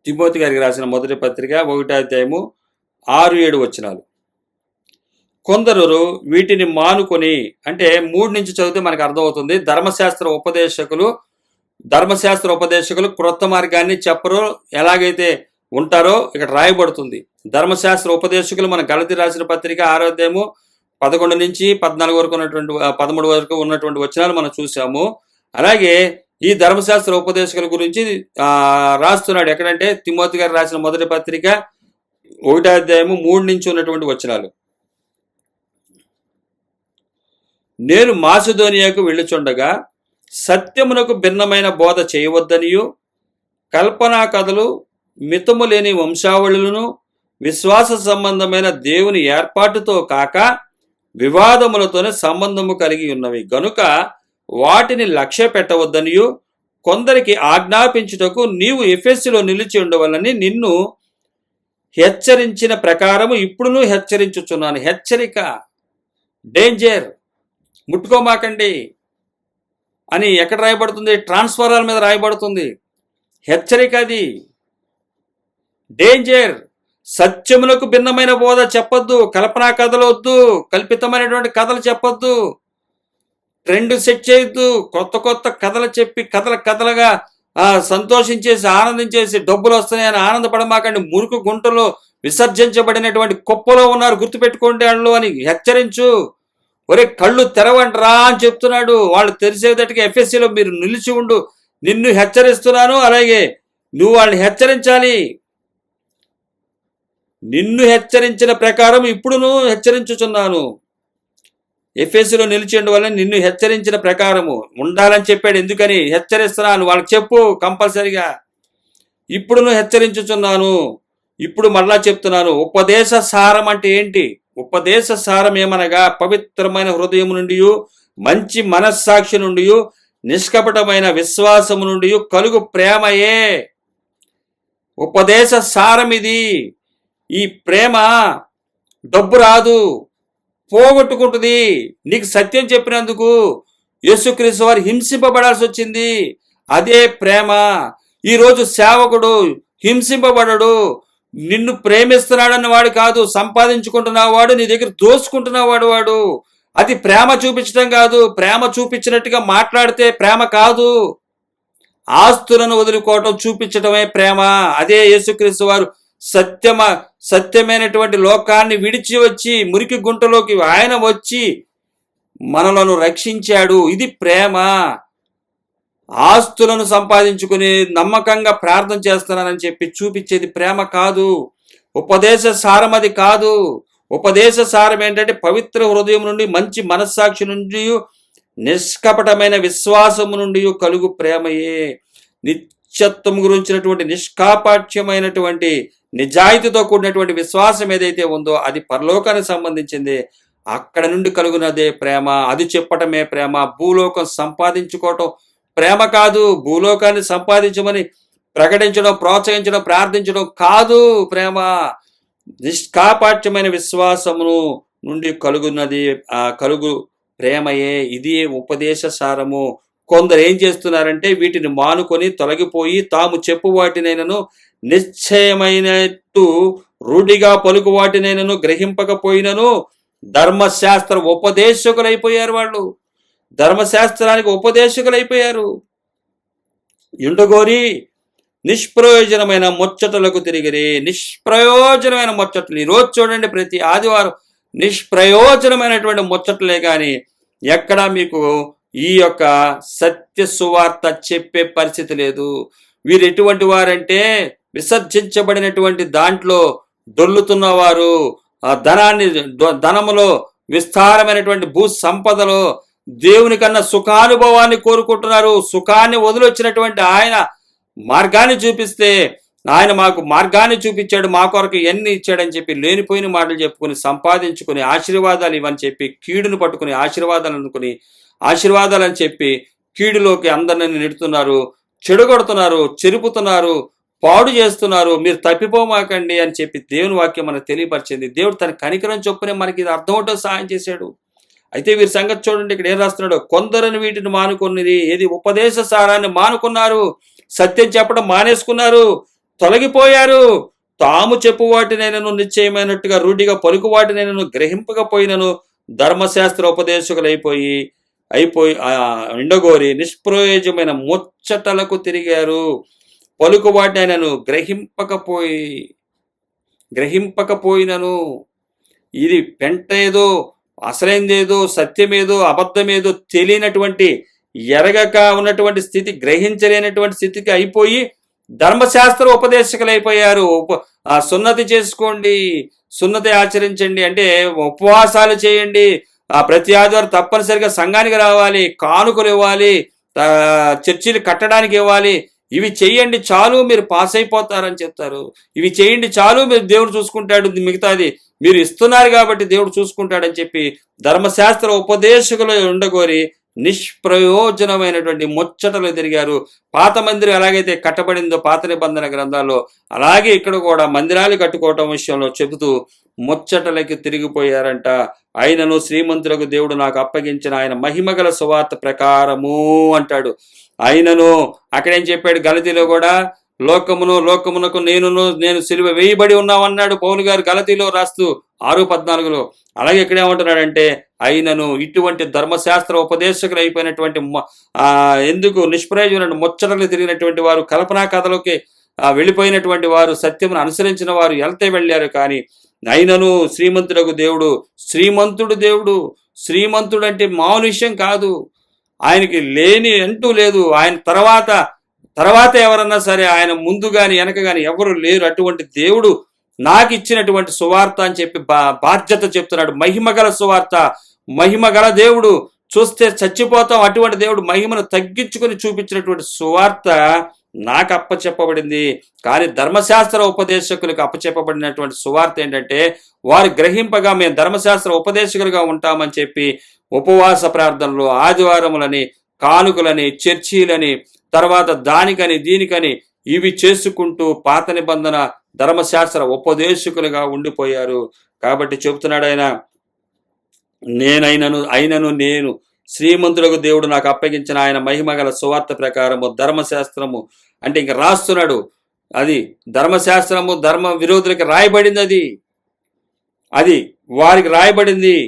Timothy గారికి రాసిన మొదటి పత్రిక 1వ అధ్యాయము 6-7 వచనాలు. కొందరు వీటిని మానుకొని, అంటే 3 నుంచి చదివితే మనకు అర్థమవుతుంది. ధర్మశాస్త్ర ఉపదేశకులు క్రొత్త మార్గాన్ని చెప్పరు, ఎలాగైతే ఉంటారో ఇక్కడ రాయబడుతుంది. ధర్మశాస్త్ర ఉపదేశకులు మన గలతీ రాసిన పత్రిక 6వ అధ్యాయము 11 నుంచి 14 వరకు ఉన్నటువంటి 13 వరకు ఉన్నటువంటి వచనాలు మనం చూసాము. అలాగే ఈ ధర్మశాస్త్ర ఉపదేశకుల గురించి రాస్తున్నాడు. ఎక్కడంటే తిమోతి గారు రాసిన మొదటి పత్రిక 1వ అధ్యాయము 3 నుంచి ఉన్నటువంటి వచనాలు. నేను మాసిదోనియాకు వెళ్ళుచుండగా సత్యమునకు భిన్నమైన బోధ చేయవద్దనియు, కల్పనా కథలు, మితము లేని వంశావళులను, విశ్వాస సంబంధమైన దేవుని ఏర్పాటుతో కాక వివాదములతోనే సంబంధము కలిగి ఉన్నవి గనుక వాటిని లక్ష్య పెట్టవద్దనియు కొందరికి ఆజ్ఞాపించుటకు నీవు ఎఫెసులో నిలిచి ఉండవలని నిన్ను హెచ్చరించిన ప్రకారము ఇప్పుడును హెచ్చరించుచున్నాను. హెచ్చరిక, డేంజర్, ముట్టుకోమాకండి అని ఎక్కడ రాయబడుతుంది? ట్రాన్స్ఫరాల మీద రాయబడుతుంది. హెచ్చరిక అది, డేంజర్. సత్యములకు భిన్నమైన బోధ చెప్పొద్దు, కల్పనా కథలు వద్దు, కల్పితమైనటువంటి కథలు చెప్పొద్దు, ట్రెండ్ సెట్ చేయొద్దు. కొత్త కొత్త కథలు చెప్పి కథలుగా సంతోషించేసి ఆనందించేసి డబ్బులు వస్తున్నాయని ఆనందపడమాకండి. మురుకు గుంటలో విసర్జించబడినటువంటి కుప్పలో ఉన్నారు, గుర్తుపెట్టుకోండి వాళ్ళు అని హెచ్చరించు. ఒరే కళ్ళు తెరవంటరా అని చెప్తున్నాడు. వాళ్ళు తెరిసేదటికి ఎఫ్ఎస్సిలో మీరు నిలిచి ఉండు, నిన్ను హెచ్చరిస్తున్నాను. అలాగే నువ్వు వాళ్ళని హెచ్చరించాలి. నిన్ను హెచ్చరించిన ప్రకారం ఇప్పుడును హెచ్చరించుచున్నాను. ఎఫెసులో నిలిచిండు వల్ల నిన్ను హెచ్చరించిన ప్రకారము ఉండాలని చెప్పాడు. ఎందుకని హెచ్చరిస్తున్నాను వాళ్ళకి చెప్పు కంపల్సరిగా. ఇప్పుడును హెచ్చరించుచున్నాను. ఇప్పుడు మళ్ళా చెప్తున్నాను. ఉపదేశ సారం అంటే ఏంటి? ఉపదేశ సారం ఏమనగా పవిత్రమైన హృదయం నుండి, మంచి మనస్సాక్షి నుండి, నిష్కపటమైన విశ్వాసము నుండి కలుగు ప్రేమయే ఉపదేశ సారం. ఇది ఈ ప్రేమ డబ్బు రాదు, పోగొట్టుకుంటుంది. నీకు సత్యం చెప్పినందుకు యేసుక్రీస్తు వారు హింసింపబడాల్సి వచ్చింది. అదే ప్రేమ. ఈరోజు సేవకుడు హింసింపబడడు, నిన్ను ప్రేమిస్తున్నాడన్న వాడు కాదు, సంపాదించుకుంటున్నావు వాడు, నీ దగ్గర దోసుకుంటున్నావాడు వాడు. అది ప్రేమ చూపించడం కాదు. ప్రేమ చూపించినట్టుగా మాట్లాడితే ప్రేమ కాదు. ఆస్తులను వదులుకోవటం చూపించటమే ప్రేమ. అదే యేసుక్రీస్తు వారు సత్యమైనటువంటి లోకాన్ని విడిచి వచ్చి మురికి గుంటలోకి ఆయన వచ్చి మనలను రక్షించాడు. ఇది ప్రేమ. ఆస్తులను సంపాదించుకుని నమ్మకంగా ప్రార్థన చేస్తున్నానని చెప్పి చూపించేది ప్రేమ కాదు. ఉపదేశ సారం అది కాదు. ఉపదేశ సారం ఏంటంటే పవిత్ర హృదయం నుండి, మంచి మనస్సాక్షి నుండి, నిష్కపటమైన విశ్వాసము నుండి కలుగు ప్రేమయే. నిత్యత్వం గురించినటువంటి నిష్కాపాఠ్యమైనటువంటి నిజాయితీతో కూడినటువంటి విశ్వాసం ఏదైతే ఉందో అది పరలోకానికి సంబంధించింది. అక్కడ నుండి కలుగునదే ప్రేమ. అది చెప్పటమే ప్రేమ. భూలోకం సంపాదించుకోవటం ప్రేమ కాదు. భూలోకాన్ని సంపాదించమని ప్రకటించడం, ప్రోత్సహించడం, ప్రార్థించడం కాదు ప్రేమ. నిష్కాపాఠ్యమైన విశ్వాసమును నుండి కలుగు ప్రేమయే. ఇది ఉపదేశ సారము. కొందరు ఏం చేస్తున్నారంటే వీటిని మానుకొని తొలగిపోయి తాము చెప్పు వాటినైనను నిశ్చయమైనట్టు రూఢిగా పలుకు వాటినైనను గ్రహింపకపోయినను ధర్మశాస్త్ర ఉపదేశకులైపోయారు. వాళ్ళు ధర్మశాస్త్రానికి ఉపదేశకులైపోయారు. ఇండుగోరి నిష్ప్రయోజనమైన ముచ్చటలకు తిరిగిరి. నిష్ప్రయోజనమైన ముచ్చట్లు. ఈరోజు చూడండి, ప్రతి ఆదివారం నిష్ప్రయోజనమైనటువంటి ముచ్చట్లే కానీ ఎక్కడా మీకు ఈ యొక్క సత్య సువార్త చెప్పే పరిస్థితి లేదు. వీరు ఎటువంటి వారంటే విసర్జించబడినటువంటి దాంట్లో దొల్లుతున్నవారు. ఆ ధనములో, విస్తారమైనటువంటి భూ సంపదలో దేవుని కన్నా సుఖానుభవాన్ని కోరుకుంటున్నారు. సుఖాన్ని వదిలొచ్చినటువంటి ఆయన మార్గాన్ని చూపిస్తే, ఆయన మాకు మార్గాన్ని చూపించాడు, మా కొరకు ఎన్ని ఇచ్చాడని చెప్పి లేనిపోయిన మాటలు చెప్పుకుని సంపాదించుకుని ఆశీర్వాదాలు ఇవని చెప్పి కీడును పట్టుకుని ఆశీర్వాదాలని చెప్పి కీడులోకి అందరిని నెడుతున్నారు, చెడుగొడుతున్నారు, చెరుపుతున్నారు, పాడు చేస్తున్నారు. మీరు తప్పిపోమాకండి అని చెప్పి దేవుని వాక్యం మనకు తెలియపరిచింది. దేవుడు తన కనికరం చొప్పునే మనకి ఇది అర్థమవుటో సహాయం చేశాడు. అయితే వీరి సంగతి చూడండి, ఇక్కడ ఏం రాస్తున్నాడు? కొందరిని వీటిని మానుకున్నది. ఏది? ఉపదేశ సారాన్ని మానుకున్నారు, సత్యం చెప్పడం మానేసుకున్నారు, తొలగిపోయారు. తాము చెప్పు వాటినైనను నిశ్చయమైనట్టుగా రూఢిగా పలుకు వాటినైనను గ్రహింపకపోయినను ధర్మశాస్త్ర ఉపదేశకులైపోయి ఎండగోరి నిష్ప్రయోజమైన ముచ్చటలకు తిరిగారు. పలుకు వాటినైనను గ్రహింపకపోయినను, ఇది పెంట ఏదో అసలైందేదో సత్యమేదో అబద్ధమేదో తెలియనటువంటి, ఎరగక ఉన్నటువంటి స్థితి, గ్రహించలేనటువంటి స్థితికి అయిపోయి ధర్మశాస్త్ర ఉపదేశకులైపోయారు. సున్నతి చేసుకోండి, సున్నతి ఆచరించండి, అంటే ఉపవాసాలు చేయండి, ప్రతి ఆదివారం తప్పనిసరిగా సంఘానికి రావాలి, కానుకలు ఇవ్వాలి, చర్చిలు కట్టడానికి ఇవ్వాలి, ఇవి చేయండి చాలు మీరు పాస్ అయిపోతారని చెప్తారు. ఇవి చేయండి చాలు మీరు దేవుడు చూసుకుంటాడు, మిగతాది మీరు ఇస్తున్నారు కాబట్టి దేవుడు చూసుకుంటాడని చెప్పి ధర్మశాస్త్ర ఉపదేశకులు ఉండగోరి నిష్ప్రయోజనమైనటువంటి ముచ్చటలు తిరిగారు. పాత మందిరం ఎలాగైతే కట్టబడిందో పాత నిబంధన గ్రంథాల్లో, అలాగే ఇక్కడ కూడా మందిరాలు కట్టుకోవటం విషయంలో చెబుతూ ముచ్చటలకి తిరిగిపోయారంట. ఆయనను శ్రీమంతులకు దేవుడు నాకు అప్పగించిన ఆయన మహిమగల సువార్త ప్రకారము అంటాడు. ఆయనను అక్కడేం చెప్పాడు గలతీలో కూడా, లోకమునకు నేను సిలువ వేయబడి ఉన్నామన్నాడు పౌలు గారు గలతీలో రాస్తూ 6:14. అలాగే ఇక్కడేమంటున్నాడంటే, అయినను ఇటువంటి ధర్మశాస్త్ర ఉపదేశకులు అయిపోయినటువంటి ఎందుకు నిష్ప్రయోజన ముచ్చటలు తిరిగినటువంటి వారు, కల్పనా కథలోకి వెళ్ళిపోయినటువంటి వారు, సత్యమును అనుసరించిన వారు వెళ్తే వెళ్ళారు. కానీ అయినను శ్రీమంతుడకు దేవుడు, శ్రీమంతుడు అంటే మామూలు విషయం కాదు. ఆయనకి లేని అంటూ లేదు. ఆయన తర్వాత ఎవరన్నా సరే, ఆయన ముందు గాని వెనక గాని ఎవరు లేరు. అటువంటి దేవుడు నాకు ఇచ్చినటువంటి సువార్త అని చెప్పి బాధ్యత చెప్తున్నాడు. మహిమగల సువార్త, మహిమగల దేవుడు, చూస్తే చచ్చిపోతాం అటువంటి దేవుడు మహిమను తగ్గించుకొని చూపించినటువంటి సువార్త నాకు అప్పచెప్పబడింది. కానీ ధర్మశాస్త్ర ఉపదేశకులకు అప్పచెప్పబడినటువంటి సువార్త ఏంటంటే, వారు గ్రహింపగా మేము ధర్మశాస్త్ర ఉపదేశకులుగా ఉంటామని చెప్పి ఉపవాస ప్రార్థనలు, ఆదివారములని, కానుకలని, చర్చీలని, తర్వాత దానికని దీనికని ఇవి చేసుకుంటూ పాత నిబంధన ధర్మశాస్త్ర ఉపదేశకులుగా ఉండిపోయారు. కాబట్టి చెబుతున్నాడు ఆయన, నేను శ్రీమంతులకు దేవుడు నాకు అప్పగించిన ఆయన మహిమగల సువార్త ప్రకారము ధర్మశాస్త్రము అంటే ఇంక రాస్తున్నాడు. అది ధర్మశాస్త్రము ధర్మ విరోధులకి రాయబడింది, అది వారికి రాయబడింది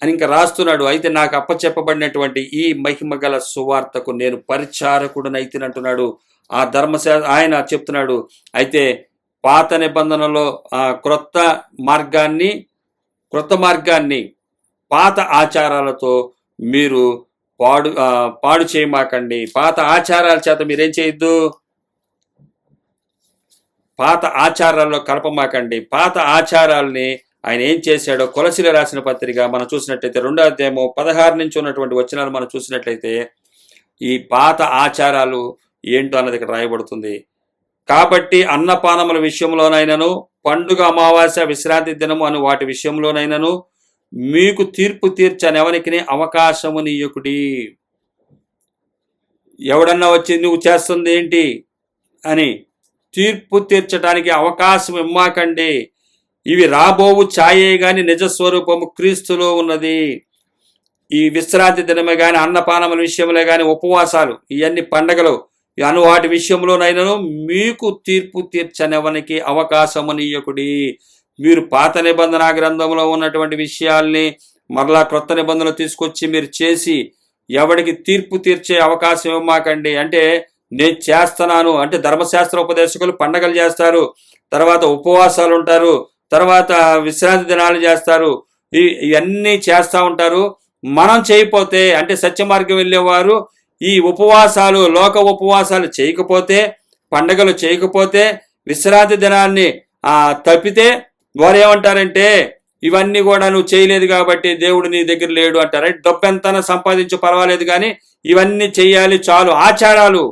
అని ఇంకా రాస్తున్నాడు. అయితే నాకు అప్పచెప్పబడినటువంటి ఈ మహిమగల సువార్తకు నేను పరిచారకుడునైతినంటున్నాడు. ఆ ధర్మశాస్త్ర ఆయన చెప్తున్నాడు. అయితే పాత నిబంధనలో క్రొత్త మార్గాన్ని పాత ఆచారాలతో మీరు పాడు చేయమాకండి. పాత ఆచారాల చేత మీరేం చేయొద్దు, పాత ఆచారాల్లో కలపమాకండి. పాత ఆచారాల్ని ఆయన ఏం చేశాడో కొలసీలు రాసిన పత్రిక మనం చూసినట్లయితే 2వ అధ్యాయము 16 నుంచి ఉన్నటువంటి వచనాలు మనం చూసినట్లయితే ఈ పాత ఆచారాలు ఏంటో అన్నది ఇక్కడ రాయబడుతుంది. కాబట్టి అన్నపానముల విషయంలోనైనను, పండుగ, అమావాస్య, విశ్రాంతి దినము అని వాటి విషయంలోనైనను మీకు తీర్పు తీర్చనెవరికి అవకాశము నీయకుడి. ఎవడన్నా వచ్చి నువ్వు చేస్తుంది ఏంటి అని తీర్పు తీర్చడానికి అవకాశం ఇమ్మాకండి. ఇవి రాబోవు ఛాయే గాని నిజస్వరూపము క్రీస్తులో ఉన్నది. ఈ విశ్రాంతి దినమే గాని, అన్నపానముల విషయంలో గాని, ఉపవాసాలు, ఇవన్నీ పండగలు అను వాటి విషయంలోనైనా మీకు తీర్పు తీర్చనివ్వనికి అవకాశమునియకుడి. మీరు పాత నిబంధన గ్రంథంలో ఉన్నటువంటి విషయాల్ని మరలా క్రొత్త నిబంధనలు తీసుకొచ్చి మీరు చేసి ఎవడికి తీర్పు తీర్చే అవకాశం ఇవ్వమాకండి. అంటే నేను చేస్తున్నాను అంటే ధర్మశాస్త్ర ఉపదేశకులు పండగలు చేస్తారు, తర్వాత ఉపవాసాలు ఉంటారు, తర్వాత విశ్రాంతి దినాలు చేస్తారు, ఇవన్నీ చేస్తూ ఉంటారు. మనం చేయకపోతే అంటే సత్య మార్గం వెళ్ళేవారు ఈ ఉపవాసాలు, లోక ఉపవాసాలు చేయకపోతే, పండగలు చేయకపోతే, విశ్రాంతి దినాన్ని తప్పితే వారు ఏమంటారంటే ఇవన్నీ కూడా నువ్వు చేయలేదు కాబట్టి దేవుడు నీ దగ్గర లేడు అంటారు. డబ్బు ఎంత సంపాదించు పర్వాలేదు కానీ ఇవన్నీ చెయ్యాలి చాలు. ఆచారాలు,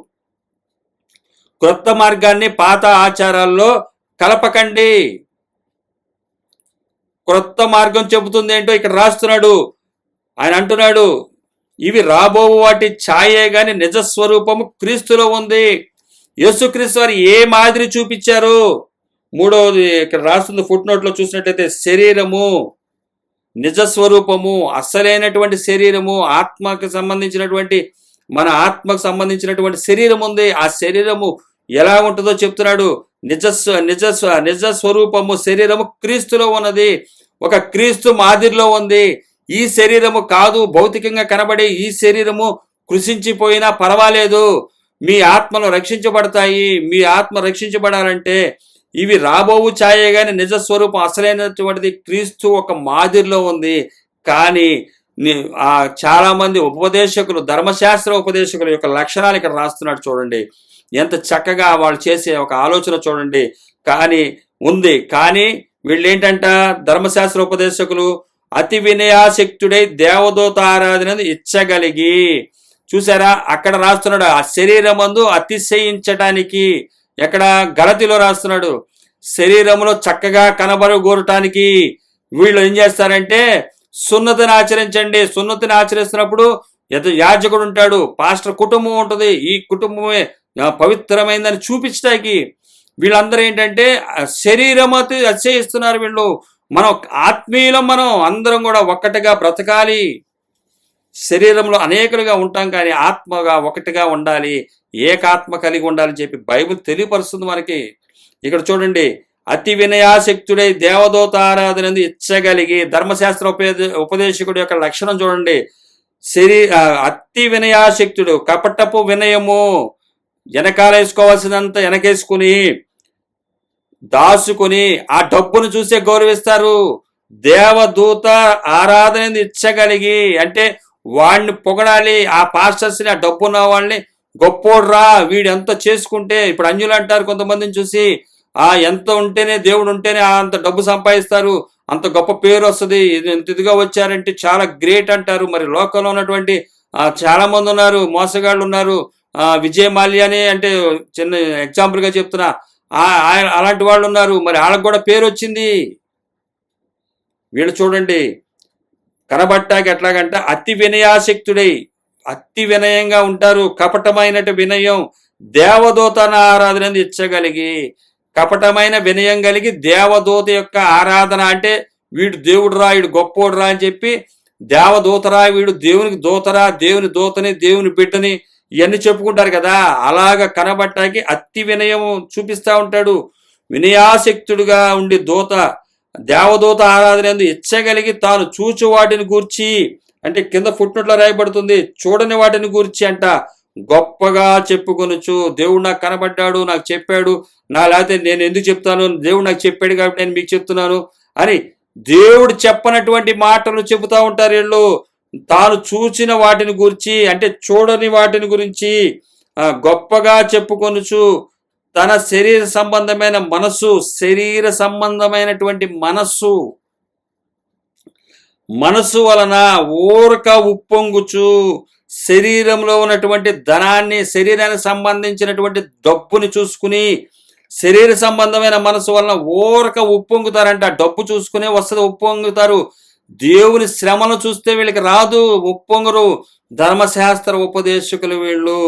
క్రొత్త మార్గాన్ని పాత ఆచారాల్లో కలపకండి. క్రొత్త మార్గం చెబుతుంది ఏంటో ఇక్కడ రాస్తున్నాడు. ఆయన అంటున్నాడు, ఇవి రాబోవు వాటి ఛాయే గాని నిజస్వరూపము క్రీస్తులో ఉంది. యేసుక్రీస్తు వారు ఏ మాదిరి చూపించారు? మూడవది ఇక్కడ రాస్తుంది ఫుట్ నోట్లో చూసినట్లయితే, శరీరము, నిజస్వరూపము, అసలైనటువంటి శరీరము, ఆత్మకు సంబంధించినటువంటి మన ఆత్మకు సంబంధించినటువంటి శరీరం ఉంది. ఆ శరీరము ఎలా ఉంటుందో చెప్తున్నాడు. నిజ స్వరూపము శరీరము క్రీస్తులో ఉన్నది, ఒక క్రీస్తు మాదిరిలో ఉంది. ఈ శరీరము కాదు, భౌతికంగా కనబడే ఈ శరీరము కృషించిపోయినా పర్వాలేదు, మీ ఆత్మలు రక్షించబడతాయి. మీ ఆత్మ రక్షించబడాలంటే ఇవి రాబోవు ఛాయే కానీ నిజ స్వరూపం అసలైనటువంటిది క్రీస్తు ఒక మాదిరిలో ఉంది. కానీ చాలా మంది ఉపదేశకులు, ధర్మశాస్త్ర ఉపదేశకుల యొక్క లక్షణాలు ఇక్కడ రాస్తున్నాడు. చూడండి ఎంత చక్కగా వాళ్ళు చేసే ఒక ఆలోచన చూడండి. కానీ వీళ్ళు ఏంటంట, ధర్మశాస్త్ర ఉపదేశకులు అతి వినయాశక్తుడై దేవదూత ఆరాధన ఇచ్చగలిగి, చూసారా అక్కడ రాస్తున్నాడు, ఆ శరీరమందు అతిశయించటానికి. ఎక్కడ గలతీలో రాస్తున్నాడు, శరీరంలో చక్కగా కనబరగోరటానికి వీళ్ళు ఏం చేస్తారంటే సున్నతిని ఆచరించండి. సున్నతిని ఆచరిస్తున్నప్పుడు యాజకుడు ఉంటాడు, పాస్టర్ కుటుంబం ఉంటుంది, ఈ కుటుంబమే పవిత్రమైందని చూపించడానికి వీళ్ళందరూ ఏంటంటే శరీరం అతిశయిస్తున్నారు. వీళ్ళు మనం ఆత్మీయులం, మనం అందరం కూడా ఒక్కటిగా బ్రతకాలి. శరీరంలో అనేకులుగా ఉంటాం కానీ ఆత్మగా ఒకటిగా ఉండాలి, ఏకాత్మ కలిగి ఉండాలని చెప్పి బైబిల్ తెలియపరుస్తుంది మనకి. ఇక్కడ చూడండి, అతి వినయాశక్తుడై దేవదూత ఆరాధన ఇచ్చగలిగి, ధర్మశాస్త్ర ఉపదేశకుడి యొక్క లక్షణం చూడండి, అతి వినయాశక్తుడు, కపటపు వినయము, వెనకాలేసుకోవాల్సినంత వెనకేసుకుని దాచుకుని ఆ డబ్బును చూసే గౌరవిస్తారు. దేవదూత ఆరాధన ఇచ్చగలిగి అంటే వాడిని పొగడాలి, ఆ పాస్టర్స్ని, ఆ డబ్బున్న వాళ్ళని గొప్పోడ్రా వీడు ఎంత చేసుకుంటే. ఇప్పుడు అంజులు అంటారు కొంతమందిని చూసి, ఎంత ఉంటేనే దేవుడు ఉంటేనే అంత డబ్బు సంపాదిస్తారు, అంత గొప్ప పేరు వస్తుంది, ఎంత ఇదిగా వచ్చారంటే చాలా గ్రేట్ అంటారు. మరి లోకంలో ఉన్నటువంటి చాలా మంది ఉన్నారు, మోసగాళ్ళు ఉన్నారు. విజయ్ మాల్యాని అంటే చిన్న ఎగ్జాంపుల్గా చెప్తున్నా, అలాంటి వాళ్ళు ఉన్నారు. మరి వాళ్ళకు కూడా పేరు వచ్చింది. వీళ్ళు చూడండి కనబట్టాకి ఎట్లాగంట అతి వినయాశక్తుడై, అతి వినయంగా ఉంటారు, కపటమైనటు వినయం, దేవదూతన ఆరాధన ఇచ్చగలిగి, కపటమైన వినయం కలిగి దేవదూత యొక్క ఆరాధన అంటే వీడు దేవుడు రా, వీడు గొప్పోడు రా అని చెప్పి, దేవదూతరా, వీడు దేవునికి దూతరా, దేవుని దూతని, దేవుని బిడ్డని ఇవన్నీ చెప్పుకుంటారు కదా. అలాగ కనబట్టాకి అతి వినయం చూపిస్తూ ఉంటాడు. వినయాశక్తుడుగా ఉండి దేవదూత ఆరాధన ఇచ్చగలిగి, తాను చూచు వాటిని గూర్చి అంటే కింద ఫుట్నోట్లో రాయబడుతుంది, చూడని వాటిని గూర్చి అంట గొప్పగా చెప్పుకొనొచ్చు. దేవుడు నాకు కనబడ్డాడు, నాకు చెప్పాడు, లేకపోతే నేను ఎందుకు చెప్తాను, దేవుడు నాకు చెప్పాడు కాబట్టి నేను మీకు చెప్తున్నాను అని దేవుడు చెప్పనటువంటి మాటలు చెబుతూ ఉంటారు వీళ్ళు. తాను చూసిన వాటిని గురించి అంటే చూడని వాటిని గురించి గొప్పగా చెప్పుకొనుచు, తన శరీర సంబంధమైన మనస్సు, శరీర సంబంధమైనటువంటి మనస్సు వలన ఊరక ఉప్పొంగుచు, శరీరంలో ఉన్నటువంటి ధనాన్ని, శరీరానికి సంబంధించినటువంటి డబ్బుని చూసుకుని, శరీర సంబంధమైన మనసు వలన ఊరక ఉప్పొంగుతారంట. డబ్బు చూసుకునే వస్తుంది, ఉప్పొంగుతారు. దేవుని శ్రమను చూస్తే వీళ్ళకి రాదు, ఉప్పొంగరు. ధర్మశాస్త్ర ఉపదేశకులు వీళ్ళు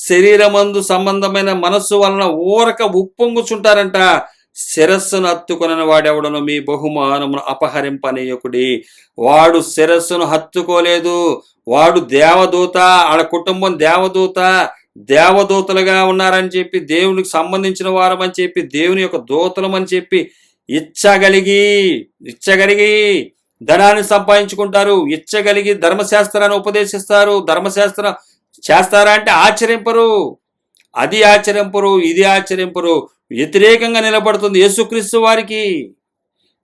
శరీరమందు సంబంధమైన మనస్సు వలన ఊరక ఉప్పొంగుచుంటారంట. శిరస్సును హత్తుకొనని వాడెవడను మీ బహుమానమును అపహరింపనీయకుడి. వాడు శిరస్సును హత్తుకోలేదు, వాడు దేవదూత, వాళ్ళ కుటుంబం దేవదూతలుగా ఉన్నారని చెప్పి, దేవునికి సంబంధించిన వారమని చెప్పి, దేవుని యొక్క దూతలమని చెప్పి ఇచ్చగలిగి ధనాన్ని సంపాదించుకుంటారు. ఇచ్చగలిగి ధర్మశాస్త్రాన్ని ఉపదేశిస్తారు. ధర్మశాస్త్రం చేస్తారా అంటే ఆచరింపరు. అది ఆచరింపరు, ఇది ఆచరింపరు. వ్యతిరేకంగా నిలబడుతుంది యేసుక్రీస్తు వారికి.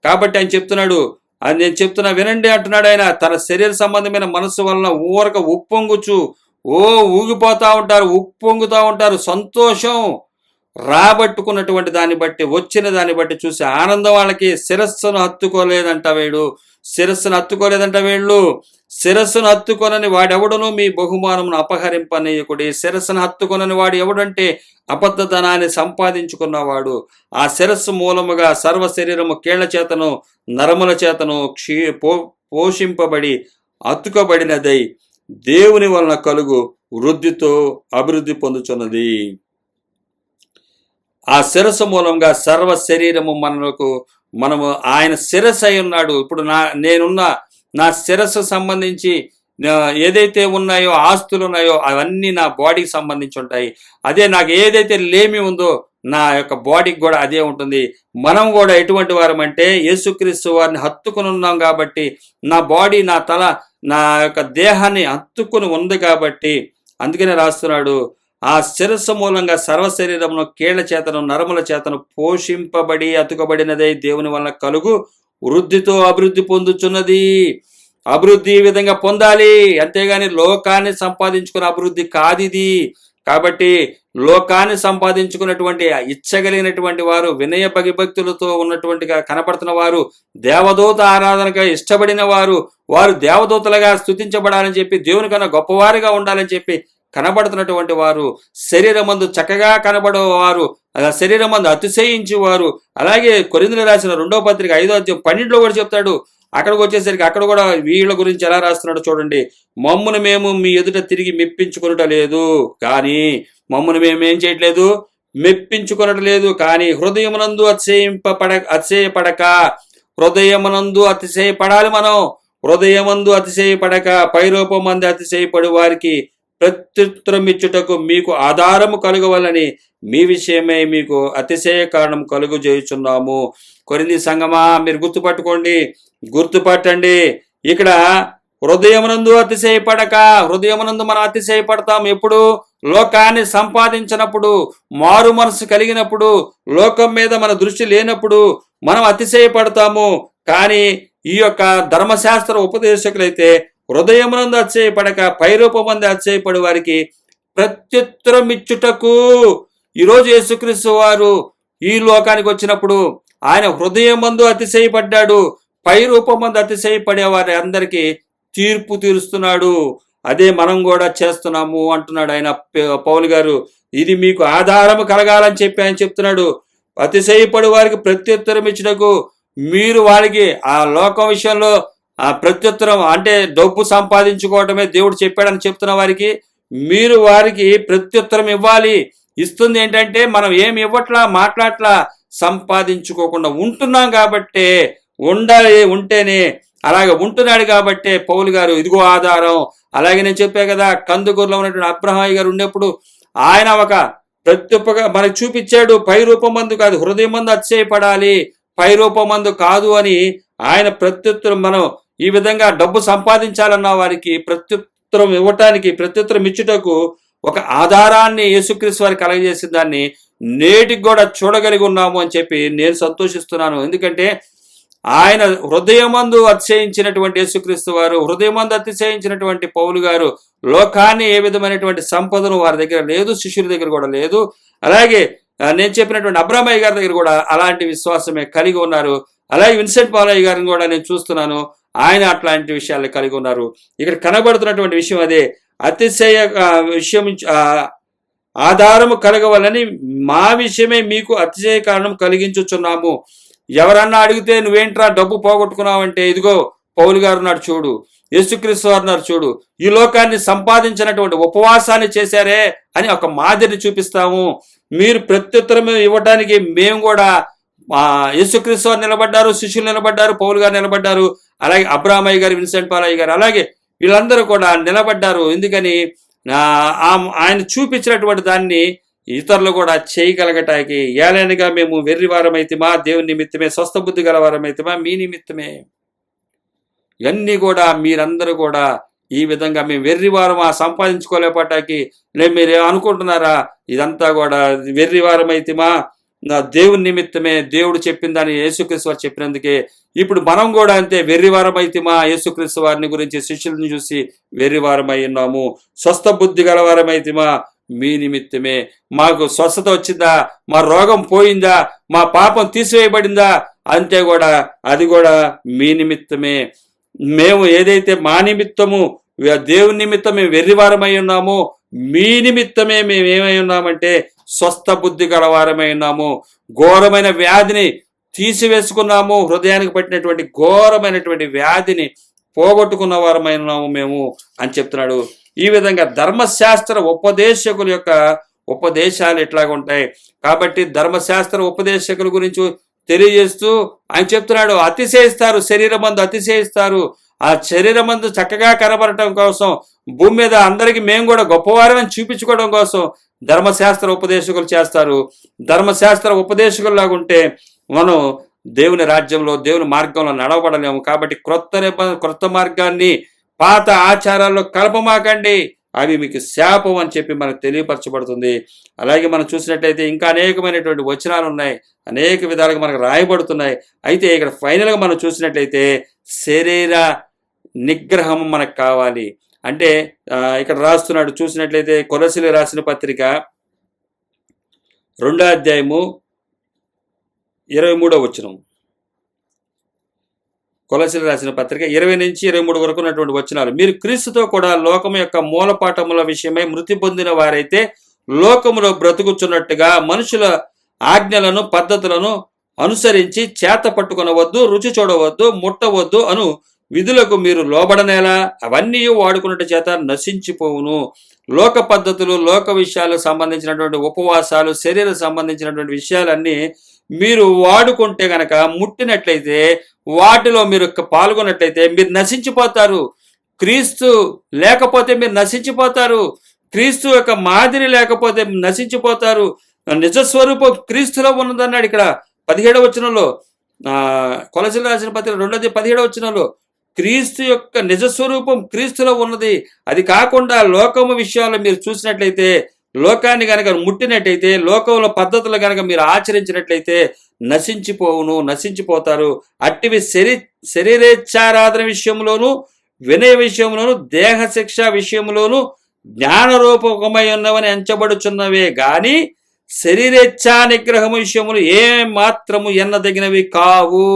కాబట్టి ఆయన చెప్తున్నాడు, అది నేను చెప్తున్నా వినండి అంటున్నాడు ఆయన. తన శరీర సంబంధమైన మనస్సు వలన ఊరక ఉప్పొంగుచు, ఊగిపోతూ ఉంటారు, ఉప్పొంగుతూ ఉంటారు. సంతోషం రాబట్టుకున్నటువంటి దాన్ని బట్టి, వచ్చిన దాన్ని బట్టి చూసి ఆనందం వాళ్ళకి. శిరస్సును హత్తుకోలేదంట వీళ్ళు, శిరస్సును హత్తుకొనని వాడెవడును మీ బహుమానమును అపహరింపనీయకుడి. శిరస్సును హత్తుకొనని వాడు ఎవడంటే అబద్ధధనాన్ని సంపాదించుకున్నవాడు. ఆ శిరస్సు మూలముగా సర్వ శరీరము కీళ్ల చేతను నరముల చేతను పోషింపబడి అతుకబడినదై దేవుని వలన కలుగు వృద్ధితో అభివృద్ధి పొందుచున్నది. ఆ శిరస్సు మూలంగా సర్వ శరీరము మనము ఆయన శిరస్సు అయి ఉన్నాడు. ఇప్పుడు నేనున్న నా శిరస్సు సంబంధించి ఏదైతే ఉన్నాయో, ఆస్తులు ఉన్నాయో అవన్నీ నా బాడీకి సంబంధించి ఉంటాయి. అదే నాకు ఏదైతే లేమి ఉందో నా యొక్క బాడీకి కూడా అదే ఉంటుంది. మనం కూడా ఎటువంటి వారం అంటే యేసుక్రీస్తు వారిని హత్తుకుని ఉన్నాం కాబట్టి, నా బాడీ, నా తల, నా యొక్క దేహాన్ని హత్తుకుని ఉంది కాబట్టి, అందుకనే రాస్తున్నాడు, ఆ శిరస్సు మూలంగా సర్వ శరీరమును కీళ్ల చేతను నరముల చేతను పోషింపబడి అతుకబడినదే దేవుని వలన కలుగు వృద్ధితో అభివృద్ధి పొందుచున్నది. అభివృద్ధి ఈ విధంగా పొందాలి, అంతేగాని లోకాన్ని సంపాదించుకున్న అభివృద్ధి కాదు ఇది. కాబట్టి లోకాన్ని సంపాదించుకున్నటువంటి ఇచ్చగలిగినటువంటి వారు, వినయ భక్తులతో ఉన్నటువంటిగా కనపడుతున్న వారు, దేవదూత ఆరాధనగా ఇష్టపడిన వారు, వారు దేవదూతలుగా స్తుతించబడాలని చెప్పి, దేవుని కన్నా గొప్పవారిగా ఉండాలని చెప్పి కనబడుతున్నటువంటి వారు, శరీరమందు చక్కగా కనబడేవారు, శరీరమందు అతిశయించేవారు. అలాగే కొరింథీయులకు రాసిన 2వ పత్రిక 5వ అధ్యాయం 12లో కూడా చెప్తాడు. అక్కడికి వచ్చేసరికి అక్కడ కూడా వీళ్ళ గురించి ఎలా రాస్తున్నాడో చూడండి. మమ్మును మేము మీ ఎదుట తిరిగి మెప్పించుకొనుట లేదు, కానీ మమ్మును మేము ఏం చేయట్లేదు, మెప్పించుకొనట లేదు, కానీ హృదయమునందు అతిశయపడక, హృదయమునందు అతిశయపడాలి మనం. హృదయమందు అతిశయపడక పైరూపమందు అతిశయపడు వారికి ప్రత్యుత్తరం ఇచ్చుటకు మీకు ఆధారము కలుగవలని మీ విషయమై మీకు అతిశయ కారణం కలుగు చేయుచున్నాము. కొరింథీ సంగమా, మీరు గుర్తుపట్టండి. ఇక్కడ హృదయమునందు అతిశయపడక, హృదయమునందు మనం అతిశయపడతాం ఎప్పుడు? లోకాన్ని సంపాదించినప్పుడు, మారు మనసు కలిగినప్పుడు, లోకం మీద మన దృష్టి లేనప్పుడు మనం అతిశయపడతాము. కానీ ఈ యొక్క ధర్మశాస్త్ర ఉపదేశకులైతే హృదయమునందు అతిశయపడక పైరూపమందు అతిశయపడు వారికి ప్రత్యుత్తరం ఇచ్చుటకు. ఈరోజు యేసుక్రీస్తు వారు ఈ లోకానికి వచ్చినప్పుడు ఆయన హృదయమందు అతిశయపడ్డాడు, పైరూపమందు అతిశయపడే వారి అందరికీ తీర్పు తీరుస్తున్నాడు. అదే మనం కూడా చేస్తున్నాము అంటున్నాడు ఆయన పౌలు గారు. ఇది మీకు ఆధారం కలగాలని చెప్పి ఆయన చెప్తున్నాడు. అతిశయపడి వారికి ప్రత్యుత్తరం ఇచ్చుటకు, మీరు వారికి ఆ లోకం విషయంలో ఆ ప్రత్యుత్తరం అంటే డబ్బు సంపాదించుకోవటమే దేవుడు చెప్పాడని చెప్తున్న వారికి మీరు వారికి ప్రత్యుత్తరం ఇవ్వాలి. ఇస్తుంది ఏంటంటే మనం ఏమి ఇవ్వట్లా, మాట్లాడట్లా, సంపాదించుకోకుండా ఉంటున్నాం కాబట్టే, ఉంటేనే అలాగే ఉంటున్నాడు కాబట్టే పౌలు గారు ఇదిగో ఆధారం. అలాగే నేను చెప్పా కదా, కందుకూరులో ఉన్నటువంటి అబ్రహాయి గారు ఉండేప్పుడు ఆయన ఒక ప్రత్యుపగా మనకు చూపించాడు. పై రూపమందు కాదు, హృదయమందు అతిశయపడాలి, పై రూపమందు కాదు అని ఆయన ప్రత్యుత్తరం. మనం ఈ విధంగా డబ్బు సంపాదించాలన్న వారికి ప్రత్యుత్తరం ఇవ్వటానికి, ప్రత్యుత్తరం ఇచ్చుటకు ఒక ఆధారాన్ని యేసుక్రీస్తు వారికి కలగజేసిన దాన్ని నేటికి కూడా చూడగలిగి ఉన్నాము అని చెప్పి నేను సంతోషిస్తున్నాను. ఎందుకంటే ఆయన హృదయమందు అతిశయించినటువంటి యేసుక్రీస్తు వారు, హృదయమందు అతిశయించినటువంటి పౌలు గారు లోకాన్ని ఏ విధమైనటువంటి సంపదను వారి దగ్గర లేదు, శిష్యుల దగ్గర కూడా లేదు. అలాగే నేను చెప్పినటువంటి అబ్రహామయ్య గారి దగ్గర కూడా అలాంటి విశ్వాసమే కలిగి ఉన్నారు. అలాగే విన్సెంట్ పాలయ్య గారిని కూడా నేను చూస్తున్నాను, ఆయన అట్లాంటి విషయాలు కలిగి ఉన్నారు. ఇక్కడ కనబడుతున్నటువంటి విషయం అదే, అతిశయ విషయం ఆధారము కలగవాలని మా విషయమే మీకు అతిశయ కారణం కలిగించుచున్నాము. ఎవరన్నా అడిగితే నువ్వేంట్రా డబ్బు పోగొట్టుకున్నావంటే, ఇదిగో పౌలు గారు ఉన్నాడు చూడు, యేసుక్రీస్తు వారు ఉన్నారు చూడు, ఈ లోకాన్ని సంపాదించినటువంటి ఉపవాసాన్ని చేశారే అని ఒక మాదిరిని చూపిస్తాము. మీరు ప్రత్యుత్తరం ఇవ్వటానికి మేము కూడా యేసుక్రీస్తు వారు నిలబడ్డారు, శిష్యులు నిలబడ్డారు, పౌలు గారు నిలబడ్డారు, అలాగే అబ్రహామయ్య గారు, విన్సెంట్ పాలయ్య గారు, అలాగే వీళ్ళందరూ కూడా నిలబడ్డారు. ఎందుకని ఆయన చూపించినటువంటి దాన్ని ఇతరులు కూడా చేయగలగటానికి. ఏలైనగా మేము వెర్రివారమైతిమా, దేవుని నిమిత్తమే, స్వస్థ బుద్ధి గలవారమైతిమా, మీ నిమిత్తమే. ఇవన్నీ కూడా మీరందరూ కూడా ఈ విధంగా మేము వెర్రివారం సంపాదించుకోలేపటానికి మీరు అనుకుంటున్నారా? ఇదంతా కూడా వెర్రివారమైతిమా, దేవుని నిమిత్తమే, దేవుడు చెప్పిన దాన్ని యేసుక్రీస్తు వారు చెప్పినందుకే. ఇప్పుడు మనం కూడా అంతే, వెర్రివారమైతిమా, యేసుక్రీస్తు వారిని గురించి శిష్యులను చూసి వెర్రివారమై ఉన్నాము. స్వస్థ బుద్ధి గలవారమైతిమా, మీ నిమిత్తమే. మాకు స్వస్థత వచ్చిందా, మా రోగం పోయిందా, మా పాపం తీసివేయబడిందా, అంతే కూడా అది కూడా మీ నిమిత్తమే. మేము ఏదైతే మా నిమిత్తము దేవుని నిమిత్తం మేము వెర్రివారమై ఉన్నామో, మీ నిమిత్తమే మేము ఏమై ఉన్నామంటే స్వస్థ బుద్ధి గలవారమై ఉన్నాము. ఘోరమైన వ్యాధిని తీసివేసుకున్నాము, హృదయానికి పట్టినటువంటి ఘోరమైనటువంటి వ్యాధిని పోగొట్టుకున్న వారమై ఉన్నాము మేము అని చెప్తున్నాడు. ఈ విధంగా ధర్మశాస్త్ర ఉపదేశకుల యొక్క ఉపదేశాలు ఎట్లాగా ఉంటాయి కాబట్టి ధర్మశాస్త్ర ఉపదేశకుల గురించి తెలియజేస్తూ ఆయన చెప్తున్నాడు, అతిశయిస్తారు, శరీరం అందు అతిశయిస్తారు. ఆ శరీరమందు చక్కగా కనబడటం కోసం, భూమి మీద అందరికీ మేము కూడా గొప్పవారని చూపించుకోవడం కోసం ధర్మశాస్త్ర ఉపదేశకులు చేస్తారు. ధర్మశాస్త్ర ఉపదేశకుల్లాగా ఉంటే మనం దేవుని రాజ్యంలో, దేవుని మార్గంలో నడవబడలేము. కాబట్టి క్రొత్త మార్గాన్ని పాత ఆచారాల్లో కలపమాకండి, అవి మీకు శాపం అని చెప్పి మనకు తెలియపరచబడుతుంది. అలాగే మనం చూసినట్లయితే ఇంకా అనేకమైనటువంటి వచనాలు ఉన్నాయి, అనేక విధాలుగా మనకు రాయబడుతున్నాయి. అయితే ఇక్కడ ఫైనల్గా మనం చూసినట్లయితే శరీర నిగ్రహం మనకు కావాలి. అంటే ఇక్కడ రాస్తున్నాడు, చూసినట్లయితే కొలసీలు రాసిన పత్రిక 2వ అధ్యాయము 23వ వచనం. కొలసీలు రాసిన పత్రిక 20 నుంచి 23 వరకు ఉన్నటువంటి వచనాలు. మీరు క్రీస్తుతో కూడా లోకము యొక్క మూలపాఠముల విషయమై మృతి పొందిన వారైతే లోకములో బ్రతుకుచున్నట్టుగా మనుషుల ఆజ్ఞలను పద్ధతులను అనుసరించి చేత పట్టుకొనవద్దు, రుచి చూడవద్దు, ముట్టవద్దు అను విధులకు మీరు లోబడనేలా, అవన్నీ వాడుకున్నట్టు చేత నశించిపోవును. లోక పద్ధతులు, లోక విషయాలకు సంబంధించినటువంటి ఉపవాసాలు, శరీరం సంబంధించినటువంటి విషయాలన్నీ మీరు వాడుకుంటే గనక, ముట్టినట్లయితే, వాటిలో మీరు పాల్గొన్నట్లయితే మీరు నశించిపోతారు. క్రీస్తు లేకపోతే మీరు నశించిపోతారు. క్రీస్తు యొక్క మాదిరి లేకపోతే నశించిపోతారు. నిజస్వరూపం క్రీస్తులో ఉన్నదన్నాడు ఇక్కడ 17వ వచనంలో. కొలసీలు రాసిన పత్రిక 2:17వ వచనంలో క్రీస్తు యొక్క నిజస్వరూపం క్రీస్తులో ఉన్నది. అది కాకుండా లోకము విషయాల్లో మీరు చూసినట్లయితే, లోకాన్ని గనక ముట్టినట్టయితే, లోకంలో పద్ధతులు గనక మీరు ఆచరించినట్లయితే నశించిపోతారు. అట్టివి శరీరేచ్ఛారాధన విషయంలోను, వినయ విషయంలోను, దేహ శిక్ష విషయంలోను జ్ఞానరూపకమై ఉన్నవని ఎంచబడుచున్నవే గాని శరీరేచ్ఛా నిగ్రహము విషయములు ఏ మాత్రము ఎన్నదగినవి కావు.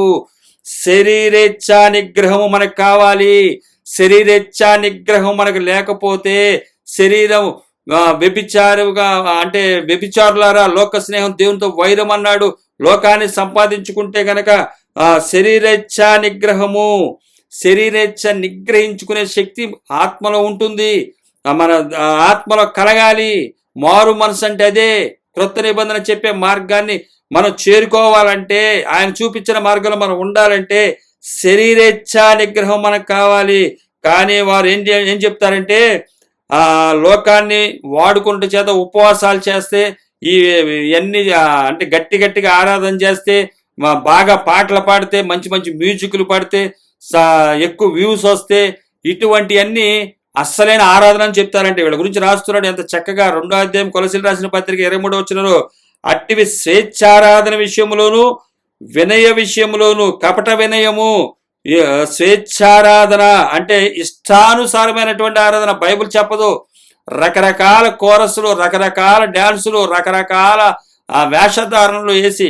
శరీరేచ్ఛా నిగ్రహము మనకు కావాలి. శరీరేచ్ఛా నిగ్రహం మనకు లేకపోతే శరీరం వ్యభిచారుగా, అంటే వ్యభిచారులారా లోక స్నేహం దేవునితో వైరం అన్నాడు. లోకాన్ని సంపాదించుకుంటే గనక శరీరేచ్ఛా నిగ్రహించుకునే శక్తి ఆత్మలో ఉంటుంది. మన ఆత్మలో కలగాలి. మారు మనసు అంటే అదే. క్రొత్త నిబంధన చెప్పే మార్గాన్ని మనం చేరుకోవాలంటే, ఆయన చూపించిన మార్గంలో మనం ఉండాలంటే శరీరేచ్ఛా నిగ్రహం మనకు కావాలి. కానీ వారు ఏం చెప్తారంటే, లోకాన్ని వాడుకుంటూ చేత ఉపవాసాలు చేస్తే, ఇవన్నీ అంటే గట్టిగా ఆరాధన చేస్తే, బాగా పాటలు పాడితే, మంచి మంచి మ్యూజిక్లు పాడితే, ఎక్కువ వ్యూస్ వస్తే, ఇటువంటివన్నీ అస్సలైన ఆరాధన అని చెప్తారంటే వీళ్ళ గురించి రాస్తున్నాడు ఎంత చక్కగా. 2వ అధ్యాయం కొలసీలు రాసిన పత్రిక 23వ వచనంలో, అట్టివి స్వేచ్ఛారాధన విషయంలోను, వినయ విషయంలోను, కపట వినయము, స్వేచ్ఛారాధన అంటే ఇష్టానుసారమైనటువంటి ఆరాధన బైబిల్ చెప్పదు. రకరకాల కోరస్లు, రకరకాల డ్యాన్సులు, రకరకాల వేషధారణలు వేసి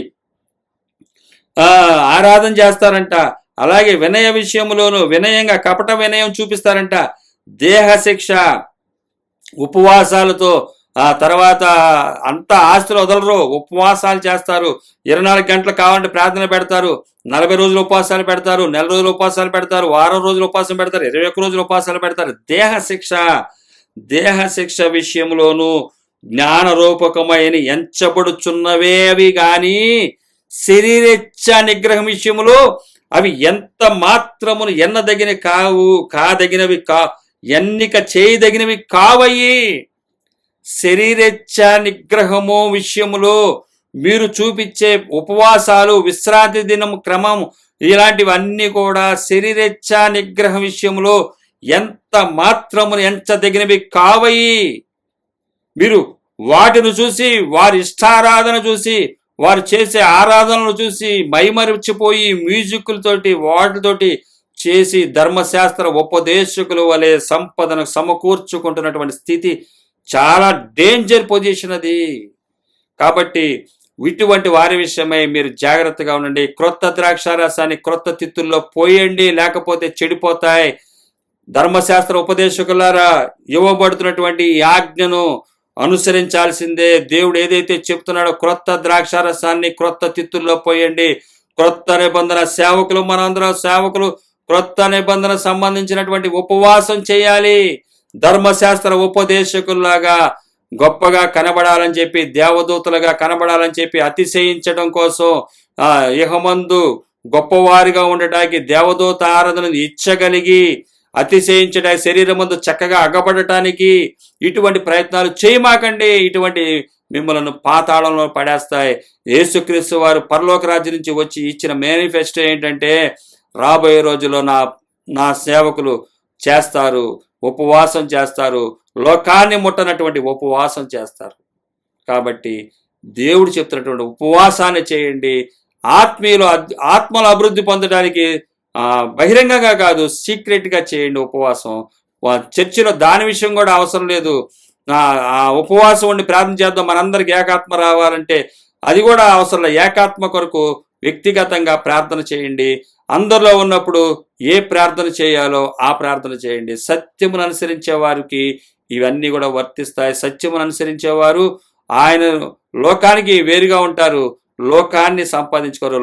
ఆరాధన చేస్తారంట. అలాగే వినయ విషయంలోను వినయంగా కపట వినయం చూపిస్తారంట. దేహ శిక్ష, ఉపవాసాలతో, తర్వాత అంతా ఆస్తులు వదలరు, ఉపవాసాలు చేస్తారు. 24 గంటలు కావాలంటే ప్రార్థన పెడతారు. 40 రోజులు ఉపవాసాలు పెడతారు, నెల రోజులు ఉపవాసాలు పెడతారు, వారం రోజులు ఉపవాసం పెడతారు, 21 రోజులు ఉపవాసాలు పెడతారు. దేహ శిక్ష విషయంలోను జ్ఞాన రూపకమైన ఎంచబడుచున్నవే అవి గాని శరీరేచ్ఛ నిగ్రహం విషయంలో అవి ఎంత మాత్రమును ఎన్నిక చేయదగినవి కావయి. శరీరేచ్ఛ నిగ్రహము విషయములో మీరు చూపించే ఉపవాసాలు, విశ్రాంతి దినం క్రమం, ఇలాంటివన్నీ కూడా శరీరేచ్ఛ నిగ్రహం విషయంలో ఎంత మాత్రమును ఎంచదగినవి కావయి. మీరు వాటిని చూసి, వారి ఇష్టారాధన చూసి, వారు చేసే ఆరాధనలు చూసి మైమరిచిపోయి మ్యూజిక్లతోటి వాటితోటి చేసి ధర్మశాస్త్ర ఉపదేశకుల వలె సంపదను సమకూర్చుకుంటున్నటువంటి స్థితి చాలా డేంజర్ పొజిషన్ అది. కాబట్టి ఇటువంటి వారి విషయమై మీరు జాగ్రత్తగా ఉండండి. క్రొత్త ద్రాక్షారసాన్ని క్రొత్త తిత్తుల్లో పోయండి, లేకపోతే చెడిపోతాయి. ధర్మశాస్త్ర ఉపదేశకులారా, ఇవ్వబడుతున్నటువంటి ఈ ఆజ్ఞను అనుసరించాల్సిందే. దేవుడు ఏదైతే చెప్తున్నాడో క్రొత్త ద్రాక్షారసాన్ని క్రొత్త తిత్తుల్లో పోయండి. క్రొత్త నిబంధన సేవకులు, మనందరం సేవకులు క్రొత్త నిబంధన సంబంధించినటువంటి ఉపవాసం చేయాలి. ధర్మశాస్త్ర ఉపదేశకుల్లాగా గొప్పగా కనబడాలని చెప్పి, దేవదూతలుగా కనబడాలని చెప్పి అతిశయించడం కోసం, ఇహమందు గొప్పవారిగా ఉండటానికి, దేవదూత ఆరాధనను ఇచ్చగలిగి, అతిశయించడానికి, శరీరం ముందు చక్కగా అగపడటానికి ఇటువంటి ప్రయత్నాలు చేయమాకండి. ఇటువంటి మిమ్మల్ని పాతాళంలో పడేస్తాయి. యేసుక్రీస్తు వారు పరలోక రాజ్యం నుంచి వచ్చి ఇచ్చిన మేనిఫెస్టో ఏంటంటే, రాబోయే రోజుల్లో నా సేవకులు చేస్తారు, ఉపవాసం చేస్తారు, లోకాన్ని ముట్టనటువంటి ఉపవాసం చేస్తారు. కాబట్టి దేవుడు చెప్తున్నటువంటి ఉపవాసాన్ని చేయండి. ఆత్మలో అభివృద్ధి పొందడానికి బహిరంగంగా కాదు, సీక్రెట్గా చేయండి ఉపవాసం. చర్చిలో దాని విషయం కూడా అవసరం లేదు. ఆ ఉపవాసం ఉండి ప్రార్థన చేద్దాం, మనందరికి ఏకాత్మ రావాలంటే అది కూడా అవసరం లేదు. ఏకాత్మ కొరకు వ్యక్తిగతంగా ప్రార్థన చేయండి. అందరిలో ఉన్నప్పుడు ఏ ప్రార్థన చేయాలో ఆ ప్రార్థన చేయండి. సత్యమును అనుసరించే వారికి ఇవన్నీ కూడా వర్తిస్తాయి. సత్యమును అనుసరించేవారు ఆయన లోకానికి వేరుగా ఉంటారు, లోకాన్ని సంపాదించుకోరు.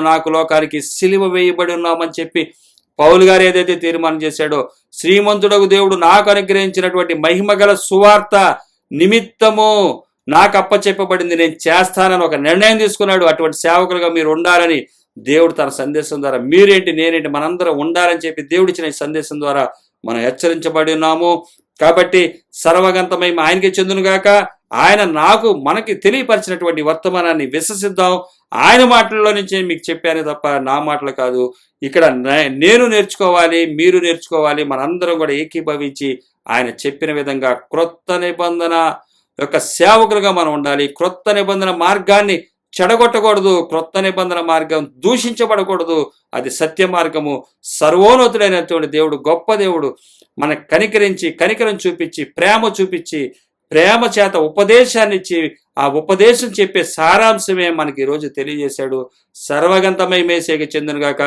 నాకు లోకానికి సిలువ వేయబడి ఉన్నామని చెప్పి పౌలు గారు ఏదైతే తీర్మానం చేశాడో, శ్రీమంతుడకు దేవుడు నాకు అనుగ్రహించినటువంటి మహిమగల సువార్త నిమిత్తము నాకు అప్పచెప్పబడింది, నేను చేస్తానని ఒక నిర్ణయం తీసుకున్నాడు. అటువంటి సేవకులుగా మీరు ఉండాలని దేవుడు తన సందేశం ద్వారా, మీరేంటి నేనేంటి మనందరం ఉండాలని చెప్పి దేవుడిచ్చిన ఈ సందేశం ద్వారా మనం హెచ్చరించబడి ఉన్నాము. కాబట్టి సర్వగంతమై ఆయనకి చెందునుగాక. ఆయన మనకి తెలియపరిచినటువంటి వర్తమానాన్ని విశ్వసిద్దాం. ఆయన మాటల్లో నుంచి మీకు చెప్పాను తప్ప నా మాటలు కాదు. ఇక్కడ నేను నేర్చుకోవాలి, మీరు నేర్చుకోవాలి, మనందరం కూడా ఏకీభవించి ఆయన చెప్పిన విధంగా క్రొత్త నిబంధన యొక్క సేవకులుగా మనం ఉండాలి. క్రొత్త నిబంధన మార్గాన్ని చెడగొట్టకూడదు, క్రొత్త నిబంధన మార్గం దూషించబడకూడదు. అది సత్య మార్గము. సర్వోన్నతుడైనటువంటి దేవుడు, గొప్ప దేవుడు మనకు కనికరం చూపించి, ప్రేమ చేత ఉపదేశాన్ని ఇచ్చి, ఆ ఉపదేశం చెప్పే సారాంశమే మనకి ఈరోజు తెలియజేశాడు. సర్వగంతమై మేసేకి చెందునుగాక.